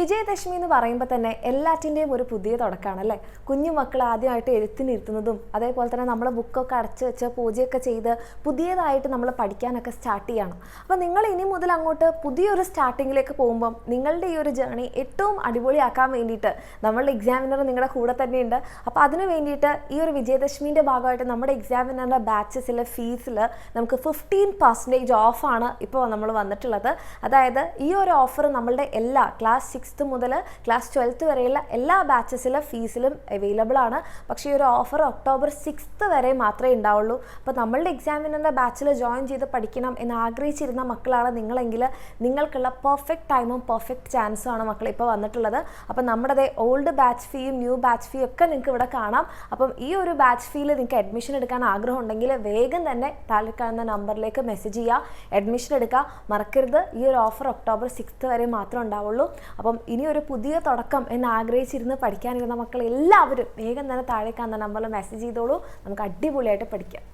വിജയദശമി എന്ന് പറയുമ്പോൾ തന്നെ എല്ലാറ്റിൻ്റെയും ഒരു പുതിയ തുടക്കമാണ് അല്ലേ. കുഞ്ഞു മക്കൾ ആദ്യമായിട്ട് എഴുത്തിനിരുത്തുന്നതും അതേപോലെ തന്നെ നമ്മൾ ബുക്കൊക്കെ അടച്ച് വെച്ച് പൂജയൊക്കെ ചെയ്ത് പുതിയതായിട്ട് നമ്മൾ പഠിക്കാനൊക്കെ സ്റ്റാർട്ട് ചെയ്യണം. അപ്പോൾ നിങ്ങൾ ഇനി മുതൽ അങ്ങോട്ട് പുതിയൊരു സ്റ്റാർട്ടിങ്ങിലേക്ക് പോകുമ്പം നിങ്ങളുടെ ഈ ഒരു ജേർണി ഏറ്റവും അടിപൊളിയാക്കാൻ വേണ്ടിയിട്ട് നമ്മളുടെ എക്സാമിനർ നിങ്ങളുടെ കൂടെ തന്നെയുണ്ട്. അപ്പോൾ അതിന് വേണ്ടിയിട്ട് ഈ ഒരു വിജയദശമീൻ്റെ ഭാഗമായിട്ട് നമ്മുടെ എക്സാമിനറിൻ്റെ ബാച്ചസിലെ ഫീസിൽ നമുക്ക് 15% ഓഫാണ് ഇപ്പോൾ നമ്മൾ വന്നിട്ടുള്ളത്. അതായത് ഈ ഒരു ഓഫർ നമ്മളുടെ എല്ലാ ക്ലാസ് 6th മുതൽ ക്ലാസ് 12th വരെയുള്ള എല്ലാ ബാച്ചസിലെ ഫീസിലും അവൈലബിൾ ആണ്. പക്ഷേ ഈ ഒരു ഓഫർ ഒക്ടോബർ 6th വരെ മാത്രമേ ഉണ്ടാവുള്ളൂ. അപ്പോൾ നമ്മളുടെ എക്സാമിനറിൻ്റെ ബാച്ചിൽ ജോയിൻ ചെയ്ത് പഠിക്കണം എന്ന് ആഗ്രഹിച്ചിരുന്ന മക്കളാണ് നിങ്ങളെങ്കിൽ നിങ്ങൾക്കുള്ള പെർഫെക്റ്റ് ടൈമും പെർഫെക്റ്റ് ചാൻസും ആണ് മക്കൾ ഇപ്പോൾ വന്നിട്ടുള്ളത്. അപ്പം നമ്മുടെ ഓൾഡ് ബാച്ച് ഫീയും ന്യൂ ബാച്ച് ഫീയും ഒക്കെ നിങ്ങൾക്ക് ഇവിടെ കാണാം. അപ്പം ഈ ഒരു ബാച്ച് ഫീയിൽ നിങ്ങൾക്ക് അഡ്മിഷൻ എടുക്കാൻ ആഗ്രഹം ഉണ്ടെങ്കിൽ വേഗം തന്നെ താഴെ കാണുന്ന നമ്പറിലേക്ക് മെസ്സേജ് ചെയ്യുക, അഡ്മിഷൻ എടുക്കുക. മറക്കരുത്, ഈ ഒരു ഓഫർ ഒക്ടോബർ 6th വരെ മാത്രമേ ഉണ്ടാവുള്ളൂ. അപ്പം ഇനി ഒരു പുതിയ തുടക്കം എന്ന് ആഗ്രഹിച്ചിരുന്ന് പഠിക്കാനിരുന്ന മക്കൾ എല്ലാവരും വേഗം തന്നെ താഴെ കാണുന്ന നമ്പറിൽ മെസ്സേജ് ചെയ്തോളൂ. നമുക്ക് അടിപൊളിയായിട്ട് പഠിക്കാം.